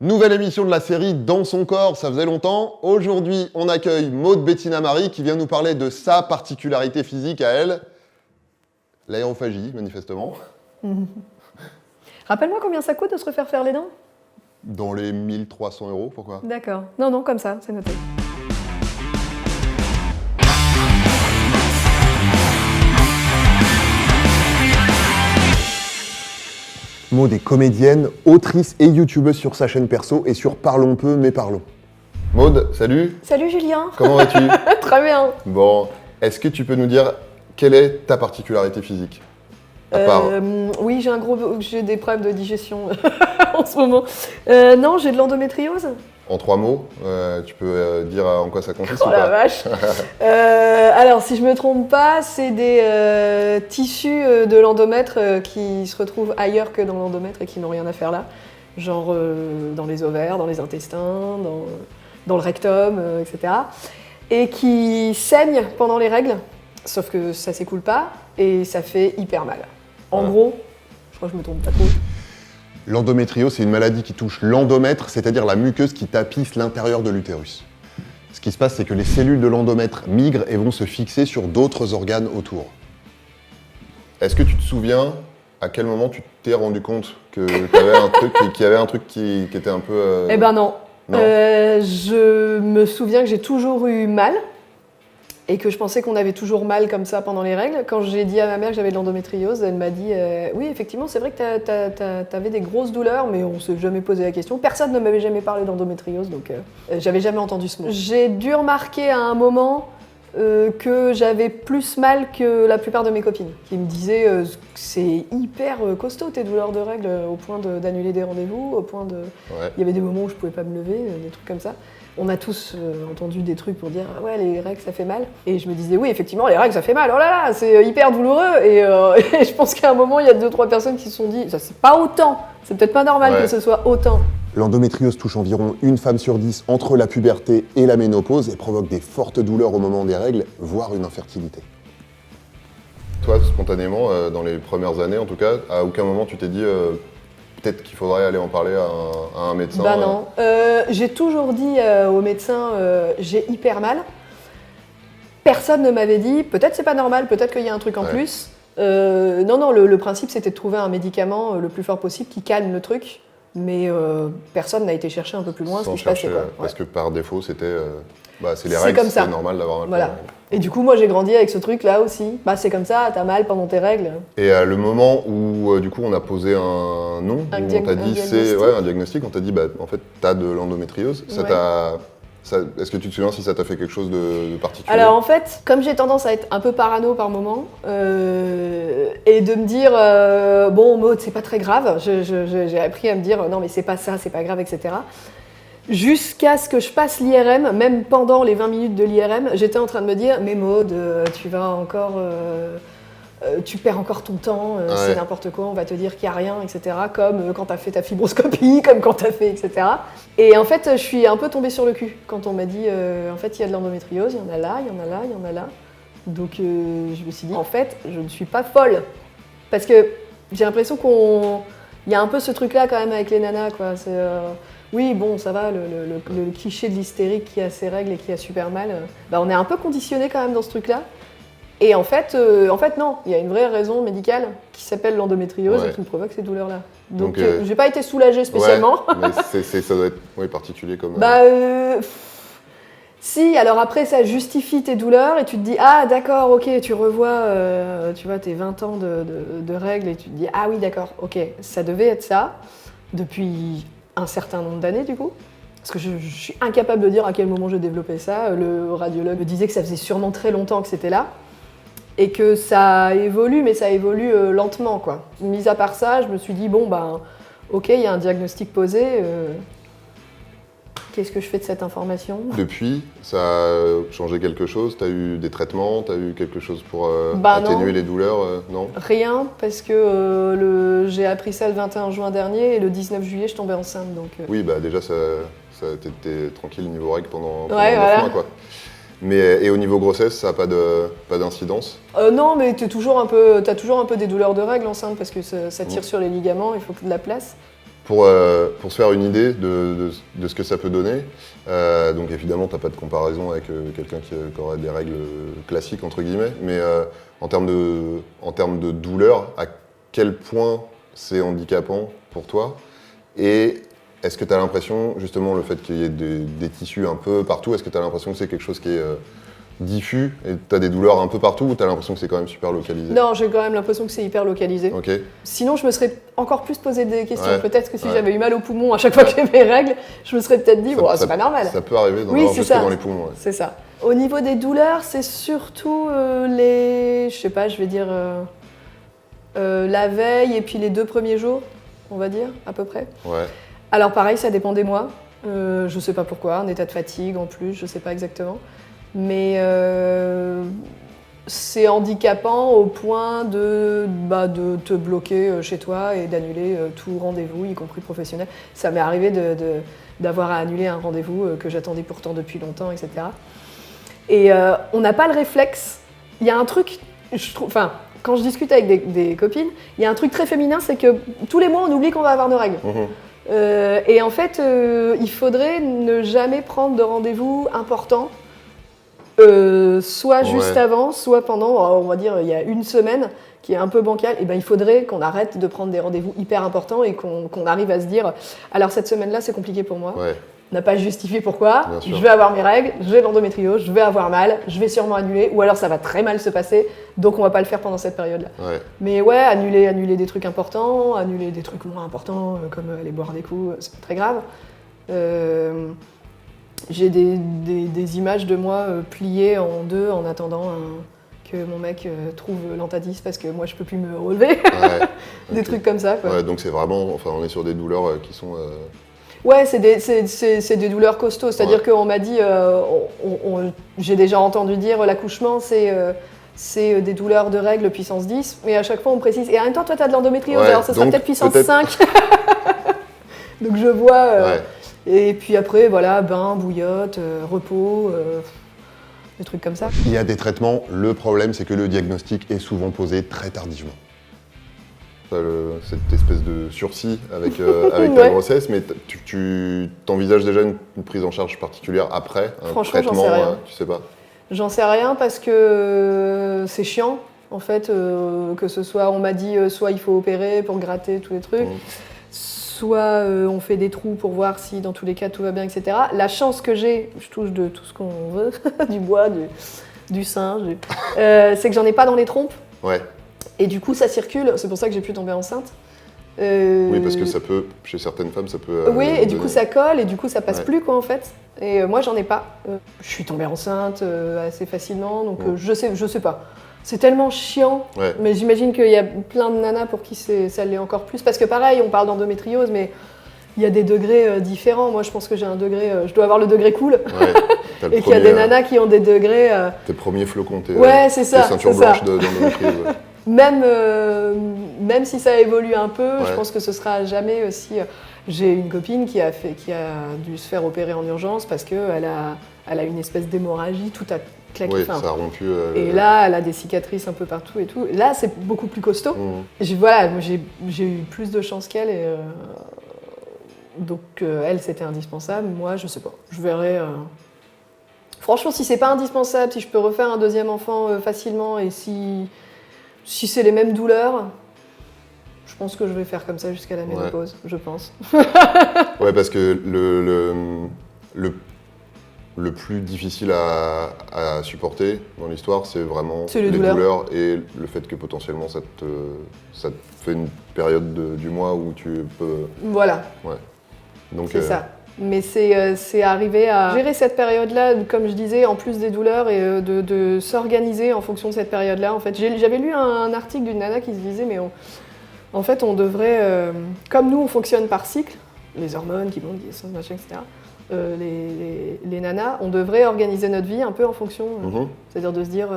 Nouvelle émission de la série Dans son corps, ça faisait longtemps. Aujourd'hui, on accueille Maude Bettina Marie qui vient nous parler de sa particularité physique à elle, l'aérophagie, manifestement. Rappelle-moi combien ça coûte de se refaire faire les dents? Dans les 1300 €, pourquoi? D'accord. Non, comme ça, c'est noté. Maude est comédienne, autrice et youtubeuse sur sa chaîne perso et sur Parlons peu mais parlons. Maude, salut. Salut Julien. Comment vas-tu? Très bien. Bon, est-ce que tu peux nous dire quelle est ta particularité physique? Oui, j'ai des problèmes de digestion en ce moment. Non, j'ai de l'endométriose. En 3 mots, tu peux dire en quoi ça consiste Oh ou la pas? vache. Alors, si je me trompe pas, c'est des tissus de l'endomètre qui se retrouvent ailleurs que dans l'endomètre et qui n'ont rien à faire là. Genre dans les ovaires, dans les intestins, dans le rectum, etc. Et qui saignent pendant les règles, sauf que ça s'écoule pas et ça fait hyper mal. En gros, je crois que je me trompe pas trop. L'endométriose, c'est une maladie qui touche l'endomètre, c'est-à-dire la muqueuse qui tapisse l'intérieur de l'utérus. Ce qui se passe, c'est que les cellules de l'endomètre migrent et vont se fixer sur d'autres organes autour. Est-ce que tu te souviens à quel moment tu t'es rendu compte que tu avais un truc, qu'il y avait un truc qui était un peu... Eh ben non. Non. Je me souviens que j'ai toujours eu mal et que je pensais qu'on avait toujours mal comme ça pendant les règles. Quand j'ai dit à ma mère que j'avais de l'endométriose, elle m'a dit oui, effectivement, c'est vrai que t'avais des grosses douleurs, mais on s'est jamais posé la question. Personne ne m'avait jamais parlé d'endométriose, donc j'avais jamais entendu ce mot. J'ai dû remarquer à un moment que j'avais plus mal que la plupart de mes copines, qui me disaient que c'est hyper costaud tes douleurs de règles, au point d'annuler des rendez-vous, au point de... Ouais. Il y avait des moments où je pouvais pas me lever, des trucs comme ça. On a tous entendu des trucs pour dire « ouais, les règles, ça fait mal ». Et je me disais « oui, effectivement, les règles, ça fait mal, oh là là, c'est hyper douloureux ». Et je pense qu'à un moment, il y a 2-3 personnes qui se sont dit « ça, c'est pas autant, c'est peut-être pas normal que ce soit autant ». L'endométriose touche environ une femme sur 10 entre la puberté et la ménopause et provoque des fortes douleurs au moment des règles, voire une infertilité. Toi, spontanément, dans les premières années en tout cas, à aucun moment tu t'es dit peut-être qu'il faudrait aller en parler à un médecin? Bah non. J'ai toujours dit au médecin j'ai hyper mal. Personne ne m'avait dit peut-être c'est pas normal, peut-être qu'il y a un truc en plus. Non, le principe c'était de trouver un médicament le plus fort possible qui calme le truc. Mais personne n'a été chercher un peu plus loin Sans ce qui se passait. chercher, Quoi. parce que par défaut, c'était c'est les C'est règles, comme ça. c'est normal d'avoir un Voilà. peu. Et du coup, moi j'ai grandi avec ce truc là aussi. Bah c'est comme ça, t'as mal pendant tes règles. Et le moment où du coup on a posé un nom, où on t'a dit c'est un diagnostic, on t'a dit bah en fait t'as de l'endométriose, ça t'a... Est-ce que tu te souviens si ça t'a fait quelque chose de particulier? Alors en fait, comme j'ai tendance à être un peu parano par moment, et de me dire bon Maude c'est pas très grave, j'ai appris à me dire non mais c'est pas ça, c'est pas grave, etc. Jusqu'à ce que je passe l'IRM, même pendant les 20 minutes de l'IRM, j'étais en train de me dire mais Maude, tu vas encore... tu perds encore ton temps, c'est n'importe quoi, on va te dire qu'il n'y a rien, etc. Comme quand tu as fait ta fibroscopie, comme quand tu as fait, etc. Et en fait, je suis un peu tombée sur le cul quand on m'a dit en fait, il y a de l'endométriose, il y en a là, il y en a là, il y en a là. Donc je me suis dit, en fait, je ne suis pas folle. Parce que j'ai l'impression il y a un peu ce truc-là quand même avec les nanas, quoi. Oui, bon, ça va, le cliché de l'hystérique qui a ses règles et qui a super mal, on est un peu conditionné quand même dans ce truc-là. Et en fait, non, il y a une vraie raison médicale qui s'appelle l'endométriose et qui me provoque ces douleurs-là. Donc, j'ai pas été soulagée spécialement. Ouais, mais ça doit être particulier comme... Si, alors après, ça justifie tes douleurs et tu te dis, ah d'accord, ok, tu revois, tu vois, tes 20 ans de règles et tu te dis, ah oui, d'accord, ok, ça devait être ça depuis un certain nombre d'années du coup. Parce que je suis incapable de dire à quel moment j'ai développé ça. Le radiologue me disait que ça faisait sûrement très longtemps que c'était là. Et que ça évolue, mais ça évolue lentement, quoi. Mis à part ça, je me suis dit, bon, ok, il y a un diagnostic posé, qu'est-ce que je fais de cette information? Depuis, ça a changé quelque chose? T'as eu des traitements? T'as eu quelque chose pour atténuer les douleurs? Non. Rien, parce que j'ai appris ça le 21 juin dernier, et le 19 juillet, je tombais enceinte, donc... Oui, déjà, t'étais tranquille niveau règles pendant 9 mois, quoi. Et au niveau grossesse, ça n'a pas d'incidence? Non, mais t'as toujours un peu des douleurs de règles enceinte parce que ça tire sur les ligaments, il faut de la place. Pour se faire une idée de ce que ça peut donner, donc évidemment, tu n'as pas de comparaison avec quelqu'un qui aurait des règles classiques, entre guillemets, mais en termes de douleur, à quel point c'est handicapant pour toi? Et est-ce que tu as l'impression, justement, le fait qu'il y ait des tissus un peu partout, est-ce que tu as l'impression que c'est quelque chose qui est diffus et tu as des douleurs un peu partout ou tu as l'impression que c'est quand même super localisé? Non, j'ai quand même l'impression que c'est hyper localisé. Ok. Sinon, je me serais encore plus posé des questions. Ouais. Peut-être que si j'avais eu mal au poumon à chaque fois que j'ai mes règles, je me serais peut-être dit, c'est pas normal. Ça peut arriver d'en Oui, avoir c'est jusque ça. dans les poumons. Ouais. C'est ça. Au niveau des douleurs, c'est surtout les, je sais pas, je vais dire la veille et puis les 2 premiers jours, on va dire, à peu près. Ouais. Alors pareil, ça dépend des mois. Je sais pas pourquoi, un état de fatigue en plus, je sais pas exactement. Mais c'est handicapant au point de te bloquer chez toi et d'annuler tout rendez-vous, y compris professionnel. Ça m'est arrivé d'avoir à annuler un rendez-vous que j'attendais pourtant depuis longtemps, etc. Et on n'a pas le réflexe. Il y a un truc, je trouve, enfin, quand je discute avec des copines, il y a un truc très féminin, c'est que tous les mois, on oublie qu'on va avoir nos règles. Et en fait, il faudrait ne jamais prendre de rendez-vous important, soit juste avant, soit pendant, on va dire, il y a une semaine, qui est un peu bancale. Et ben, il faudrait qu'on arrête de prendre des rendez-vous hyper importants et qu'on arrive à se dire, alors cette semaine-là, c'est compliqué pour moi. Ouais. On n'a pas justifié pourquoi, je vais avoir mes règles, j'ai l'endométriose, je vais avoir mal, je vais sûrement annuler, ou alors ça va très mal se passer, donc on va pas le faire pendant cette période-là. Ouais. Mais ouais, annuler des trucs importants, annuler des trucs moins importants, comme aller boire des coups, c'est pas très grave. J'ai des images de moi pliées en deux en attendant que mon mec trouve l'Antadis parce que moi je peux plus me relever. Des trucs comme ça, quoi. Ouais, donc c'est vraiment, enfin on est sur des douleurs qui sont... Ouais, c'est des douleurs costauds. C'est-à-dire qu'on m'a dit, j'ai déjà entendu dire l'accouchement, c'est des douleurs de règles puissance 10, mais à chaque fois on précise, et en même temps toi tu as de l'endométriose, alors ça sera peut-être puissance 5. Donc je vois, et puis après voilà, bain, bouillotte, repos, des trucs comme ça. Il y a des traitements, le problème c'est que le diagnostic est souvent posé très tardivement. Cette espèce de sursis avec la grossesse, mais tu t'envisages déjà une prise en charge particulière après un Franchement, traitement, j'en sais rien. Tu sais pas? J'en sais rien parce que c'est chiant, en fait, que ce soit, on m'a dit, soit il faut opérer pour gratter tous les trucs, soit on fait des trous pour voir si dans tous les cas tout va bien, etc. La chance que j'ai, je touche de tout ce qu'on veut, du bois, du singe, c'est que j'en ai pas dans les trompes. Ouais. Et du coup, ça circule, c'est pour ça que j'ai pu tomber enceinte. Oui, parce que ça peut, chez certaines femmes, ça peut... oui, et du coup, ça colle, et du coup, ça passe plus, quoi, en fait. Et moi, j'en ai pas. Je suis tombée enceinte assez facilement, donc je sais pas. C'est tellement chiant, mais j'imagine qu'il y a plein de nanas pour qui ça l'est encore plus. Parce que pareil, on parle d'endométriose, mais il y a des degrés différents. Moi, je pense que j'ai un degré... je dois avoir le degré cool. Et qu'il y a des nanas qui ont des degrés... Tes premiers flocons, tes ceintures blanches d'endométriose. Même si ça évolue un peu, je pense que ce sera jamais aussi... J'ai une copine qui a dû se faire opérer en urgence parce qu'elle a une espèce d'hémorragie, tout a claqué. Oui, ça a rompu. Et là, elle a des cicatrices un peu partout et tout. Et là, c'est beaucoup plus costaud. Voilà, j'ai eu plus de chance qu'elle. Donc, elle, c'était indispensable. Moi, je sais pas. Je verrai... Franchement, si c'est pas indispensable, si je peux refaire un deuxième enfant facilement et si c'est les mêmes douleurs, je pense que je vais faire comme ça jusqu'à la ménopause, je pense. Ouais, parce que le plus difficile à supporter dans l'histoire, c'est vraiment les douleurs et le fait que potentiellement ça te fait une période du mois où tu peux... Voilà. Ouais. Donc, c'est ça. Mais c'est arriver à gérer cette période-là, comme je disais, en plus des douleurs et de s'organiser en fonction de cette période-là. En fait, j'avais lu un article d'une nana qui se disait, mais en fait, on devrait, comme nous, on fonctionne par cycle, les hormones qui montent, qui machin, etc. Les nanas, on devrait organiser notre vie un peu en fonction. C'est-à-dire de se dire,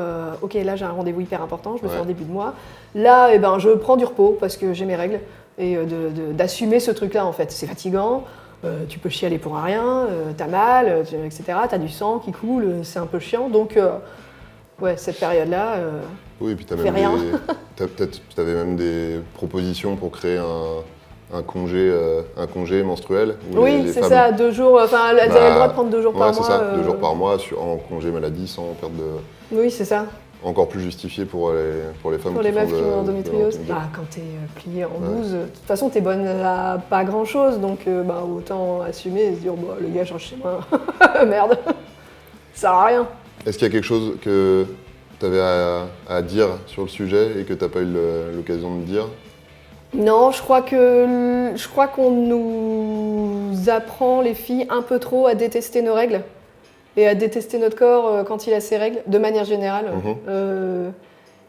ok, là j'ai un rendez-vous hyper important, je me fais en début de mois. Là, je prends du repos parce que j'ai mes règles et d'assumer ce truc-là en fait. C'est fatigant. Tu peux chialer pour rien, t'as mal, etc. T'as du sang qui coule, c'est un peu chiant. Donc, cette période-là, oui, et puis t'avais même des propositions pour créer un congé menstruel. Où Oui, les c'est femmes- ça, 2 jours, enfin elles avaient le droit de prendre 2 jours Ouais, par c'est mois. ça, 2 jours par mois en congé maladie sans perte de... Oui, c'est ça. Encore plus justifié pour les femmes Pour les qui meufs font qui ont de endométriose, l'endométriose. bah, quand t'es plié en 12, de toute façon t'es bonne à pas grand chose, donc bah, autant assumer et se dire bah, le gars change chez moi, merde, ça sert à rien. Est-ce qu'il y a quelque chose que tu avais à dire sur le sujet et que tu n'as pas eu l'occasion de dire? Non, je crois qu'on nous apprend les filles un peu trop à détester nos règles et à détester notre corps quand il a ses règles, de manière générale.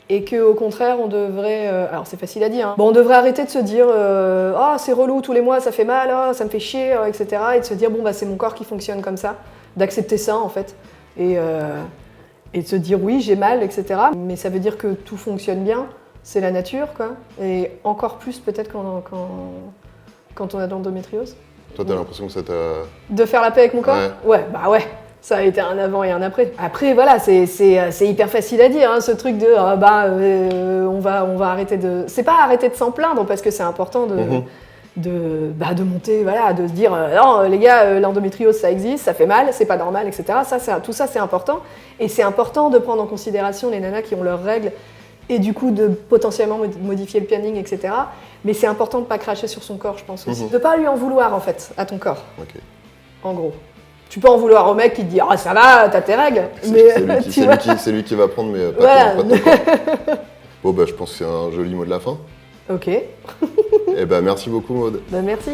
Et qu'au contraire, on devrait... alors c'est facile à dire, hein. Bon, on devrait arrêter de se dire ah c'est relou, tous les mois ça fait mal, ah, ça me fait chier, etc. Et de se dire bon bah c'est mon corps qui fonctionne comme ça, d'accepter ça en fait. Et de se dire oui j'ai mal, etc. Mais ça veut dire que tout fonctionne bien, c'est la nature quoi. Et encore plus peut-être quand on a de l'endométriose. Toi, tu as l'impression que ça t'a... De faire la paix avec mon corps? Ouais, bah ouais. Ça a été un avant et un après. Après, voilà, c'est hyper facile à dire, hein, ce truc de on va arrêter de... C'est pas arrêter de s'en plaindre, parce que c'est important de monter, voilà, de se dire non, les gars, l'endométriose, ça existe, ça fait mal, c'est pas normal, etc. Tout ça, c'est important. Et c'est important de prendre en considération les nanas qui ont leurs règles et du coup de potentiellement modifier le planning, etc. Mais c'est important de pas cracher sur son corps, je pense aussi. De pas lui en vouloir, en fait, à ton corps. Ok. En gros. Tu peux en vouloir au mec qui te dit « Ah, ça va, t'as tes règles !» C'est lui qui va prendre, mais pas ton corps. Bon, bah, je pense que c'est un joli mot de la fin. Ok. Eh ben, merci beaucoup, Maud. Bah, merci.